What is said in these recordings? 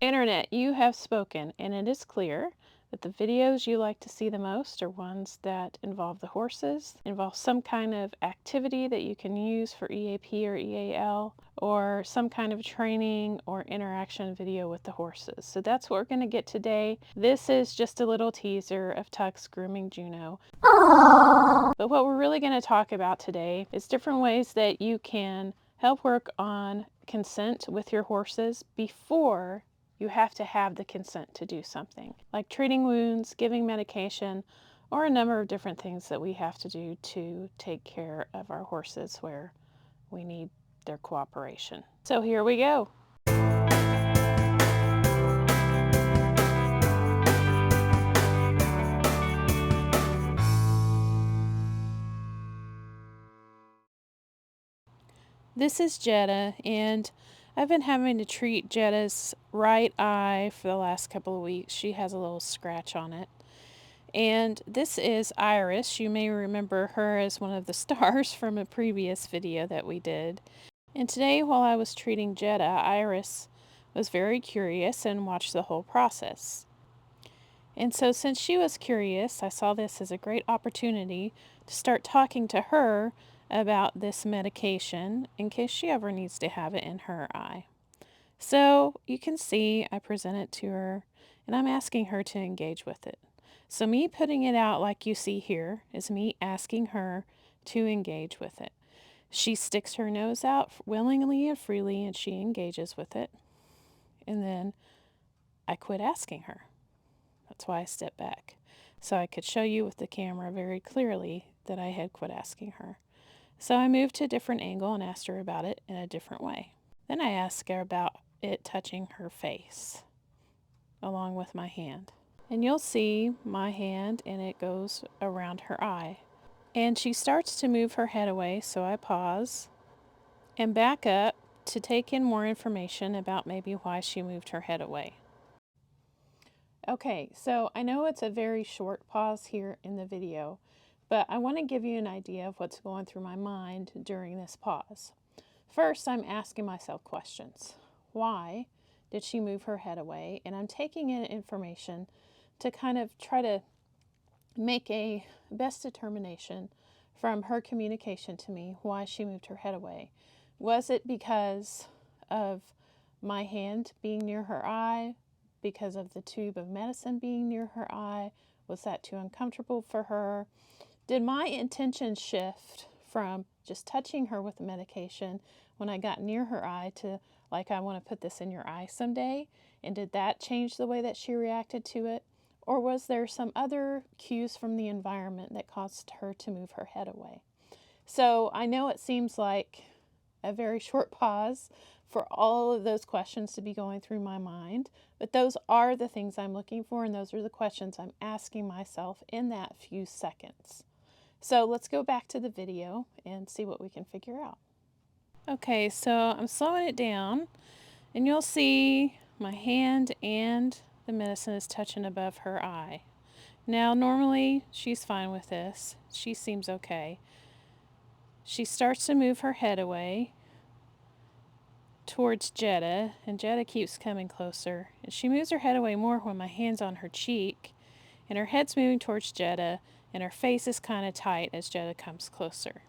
Internet, you have spoken, and it is clear that the videos you like to see the most are ones that involve the horses, involve some kind of activity that you can use for EAP or EAL, or some kind of training or interaction video with the horses. So that's what we're going to get today. This is just a little teaser of Tuck's grooming Juno. But what we're really going to talk about today is different ways that you can help work on consent with your horses before you have to have the consent to do something, like treating wounds, giving medication, or a number of different things that we have to do to take care of our horses where we need their cooperation. So here we go. This is Jetta, and I've been having to treat Jetta's right eye for the last couple of weeks. She has a little scratch on it. And this is Iris. You may remember her as one of the stars from a previous video that we did. And today, while I was treating Jetta, Iris was very curious and watched the whole process. And so since she was curious, I saw this as a great opportunity to start talking to her about this medication in case she ever needs to have it in her eye. So you can see I present it to her, and I'm asking her to engage with it. So me putting it out like you see here is me asking her to engage with it. She sticks her nose out willingly and freely, and she engages with it. And then I quit asking her. That's why I stepped back, so I could show you with the camera very clearly that I had quit asking her. So I moved to a different angle and asked her about it in a different way. Then I asked her about it touching her face, along with my hand. And you'll see my hand, and it goes around her eye. And she starts to move her head away, so I pause and back up to take in more information about maybe why she moved her head away. Okay, so I know it's a very short pause here in the video, but I want to give you an idea of what's going through my mind during this pause. First, I'm asking myself questions. Why did she move her head away? And I'm taking in information to kind of try to make a best determination from her communication to me why she moved her head away. Was it because of my hand being near her eye? Because of the tube of medicine being near her eye? Was that too uncomfortable for her? Did my intention shift from just touching her with the medication when I got near her eye to, like, I want to put this in your eye someday? And did that change the way that she reacted to it? Or was there some other cues from the environment that caused her to move her head away? So I know it seems like a very short pause for all of those questions to be going through my mind, but those are the things I'm looking for, and those are the questions I'm asking myself in that few seconds. So let's go back to the video and see what we can figure out. Okay, so I'm slowing it down, and you'll see my hand and the medicine is touching above her eye. Now, normally she's fine with this. She seems okay. She starts to move her head away towards Jetta, and Jetta keeps coming closer. And she moves her head away more when my hand's on her cheek, and her head's moving towards Jetta, and her face is kind of tight as Jetta comes closer.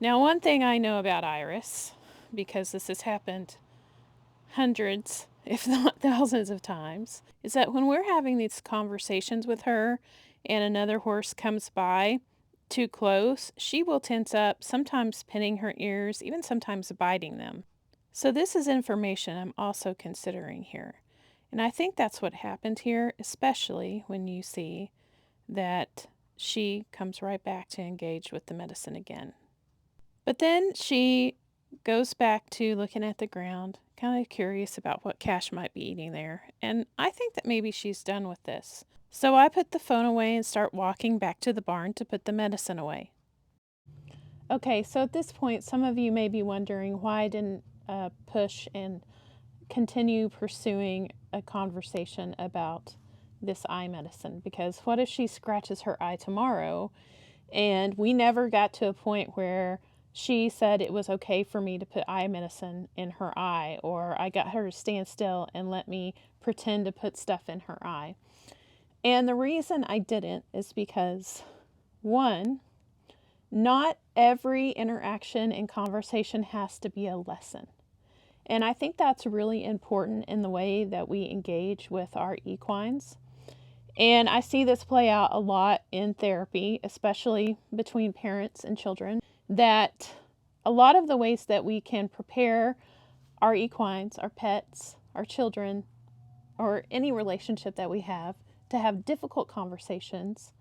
Now, one thing I know about Iris, because this has happened hundreds, if not thousands of times, is that when we're having these conversations with her and another horse comes by too close, she will tense up, sometimes pinning her ears, even sometimes biting them. So this is information I'm also considering here. And I think that's what happened here, especially when you see that she comes right back to engage with the medicine again. But then she goes back to looking at the ground, kind of curious about what Cash might be eating there. And I think that maybe she's done with this. So I put the phone away and start walking back to the barn to put the medicine away. Okay, so at this point, some of you may be wondering why I didn't push and continue pursuing a conversation about this eye medicine, because what if she scratches her eye tomorrow and we never got to a point where she said it was okay for me to put eye medicine in her eye, or I got her to stand still and let me pretend to put stuff in her eye. And the reason I didn't is because, one, not every interaction and conversation has to be a lesson. And I think that's really important in the way that we engage with our equines. And I see this play out a lot in therapy, especially between parents and children, that a lot of the ways that we can prepare our equines, our pets, our children, or any relationship that we have to have difficult conversations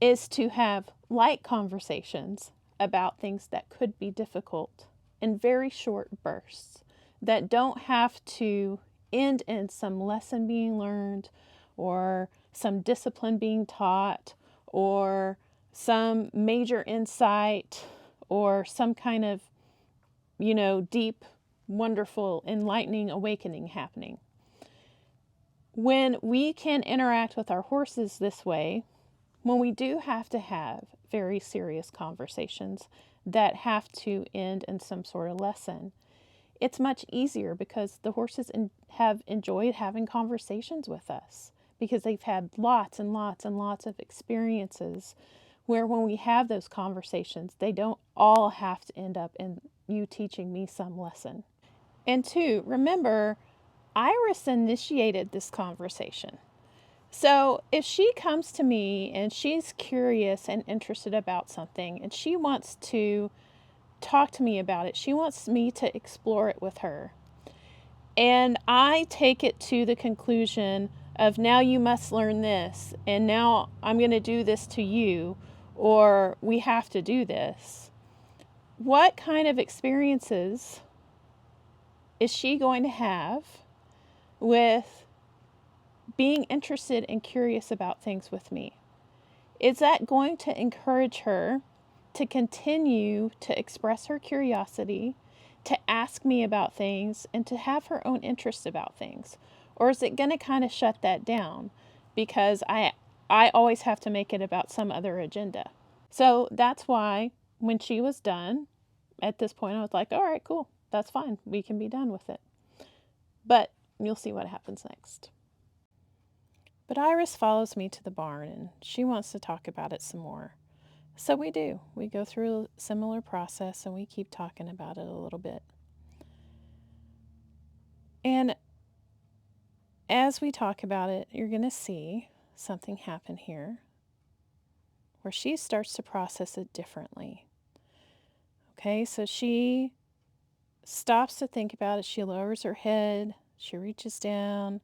is to have light conversations about things that could be difficult in very short bursts that don't have to end in some lesson being learned or some discipline being taught or some major insight or some kind of, deep, wonderful, enlightening awakening happening. When we can interact with our horses this way, when we do have to have very serious conversations that have to end in some sort of lesson, it's much easier because the horses have enjoyed having conversations with us because they've had lots and lots and lots of experiences where when we have those conversations, they don't all have to end up in you teaching me some lesson. And two, remember, Iris initiated this conversation. So if she comes to me and she's curious and interested about something and she wants to talk to me about it, she wants me to explore it with her, and I take it to the conclusion of now you must learn this and now I'm going to do this to you, or we have to do this, what kind of experiences is she going to have with being interested and curious about things with me? Is that going to encourage her to continue to express her curiosity, to ask me about things, and to have her own interest about things? Or is it going to kind of shut that down because I always have to make it about some other agenda? So that's why when she was done, at this point I was like, all right, cool, that's fine. We can be done with it. But you'll see what happens next. But Iris follows me to the barn and she wants to talk about it some more. So we do. We go through a similar process and we keep talking about it a little bit. And as we talk about it, you're going to see something happen here where she starts to process it differently. Okay, so she stops to think about it. She lowers her head. She reaches down.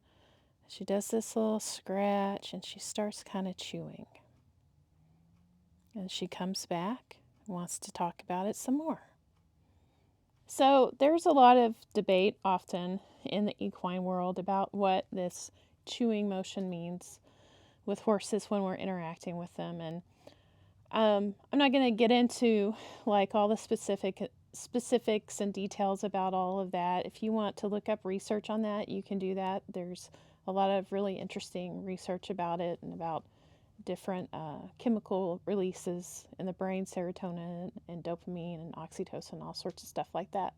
She does this little scratch and she starts kind of chewing. And she comes back and wants to talk about it some more. So there's a lot of debate often in the equine world about what this chewing motion means with horses when we're interacting with them. And I'm not going to get into like all the specifics and details about all of that. If you want to look up research on that, you can do that. There's a lot of really interesting research about it and about different chemical releases in the brain, serotonin and dopamine and oxytocin, all sorts of stuff like that.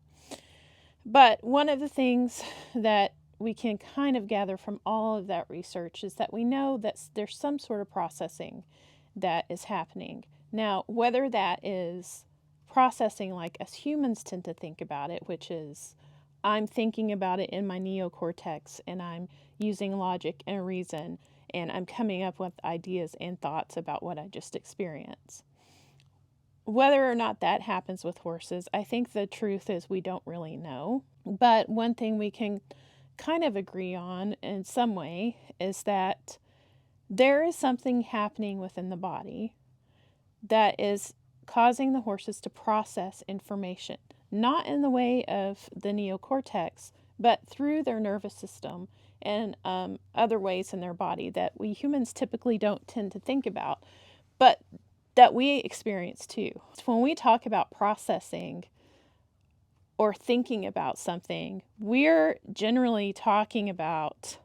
But one of the things that we can kind of gather from all of that research is that we know that there's some sort of processing that is happening. Now, whether that is processing like as humans tend to think about it, which is I'm thinking about it in my neocortex and I'm using logic and reason and I'm coming up with ideas and thoughts about what I just experienced. Whether or not that happens with horses, I think the truth is we don't really know. But one thing we can kind of agree on in some way is that there is something happening within the body that is causing the horses to process information, not in the way of the neocortex, but through their nervous system and other ways in their body that we humans typically don't tend to think about, but that we experience too. When we talk about processing or thinking about something, we're generally talking about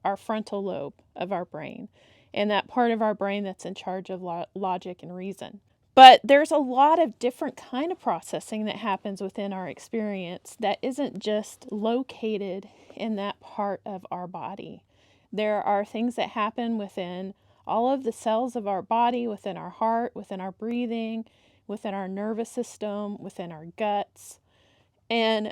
our frontal lobe of our brain and that part of our brain that's in charge of logic and reason. But there's a lot of different kind of processing that happens within our experience that isn't just located in that part of our body. There are things that happen within all of the cells of our body, within our heart, within our breathing, within our nervous system, within our guts. And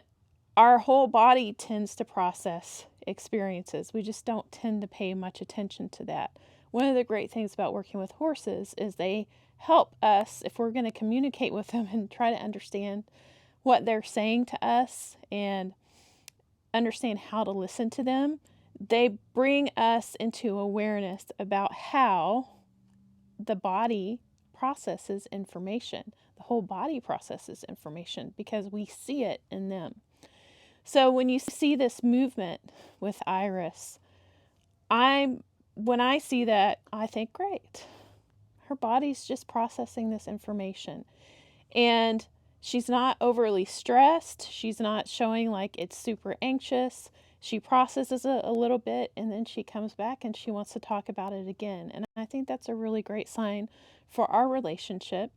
our whole body tends to process experiences. We just don't tend to pay much attention to that. One of the great things about working with horses is they help us, if we're going to communicate with them and try to understand what they're saying to us and understand how to listen to them, they bring us into awareness about how the body processes information. The whole body processes information because we see it in them. So when you see this movement with Iris, when I see that, I think, great. Her body's just processing this information. And she's not overly stressed. She's not showing like it's super anxious. She processes it a little bit and then she comes back and she wants to talk about it again. And I think that's a really great sign for our relationship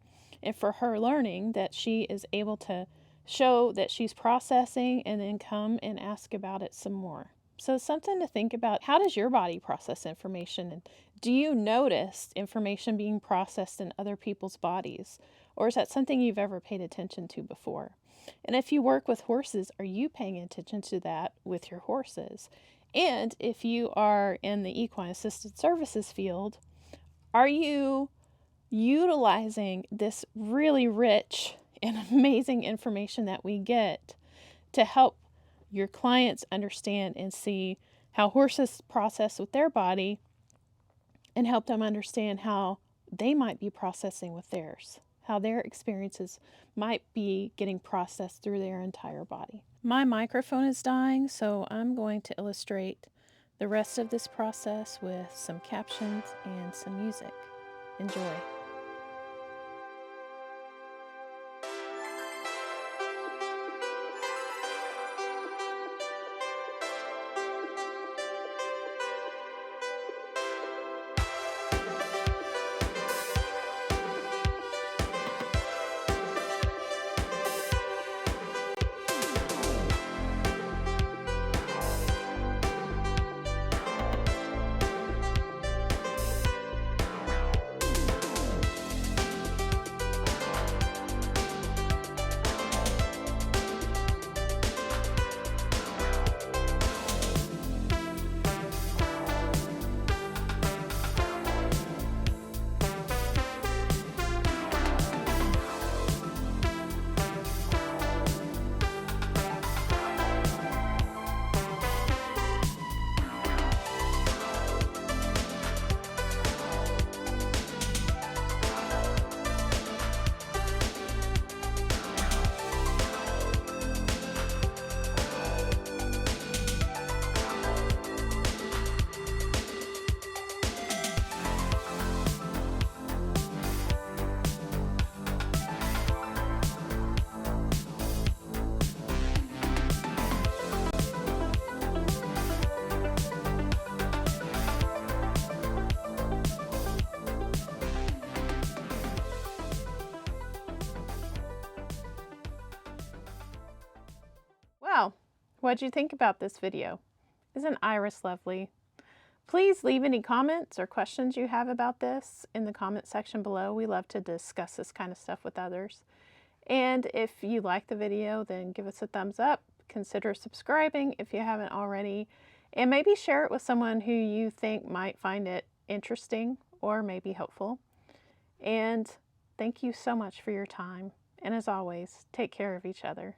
and for her learning that she is able to show that she's processing and then come and ask about it some more. So something to think about. How does your body process information? And do you notice information being processed in other people's bodies? Or is that something you've ever paid attention to before? And if you work with horses, are you paying attention to that with your horses? And if you are in the equine assisted services field, are you utilizing this really rich and amazing information that we get to help your clients understand and see how horses process with their body and help them understand how they might be processing with theirs, how their experiences might be getting processed through their entire body. My microphone is dying, so I'm going to illustrate the rest of this process with some captions and some music. Enjoy. Well, what'd you think about this video? Isn't Iris lovely? Please leave any comments or questions you have about this in the comment section below. We love to discuss this kind of stuff with others. And if you like the video, then give us a thumbs up. Consider subscribing if you haven't already. And maybe share it with someone who you think might find it interesting or maybe helpful. And thank you so much for your time. And as always, take care of each other.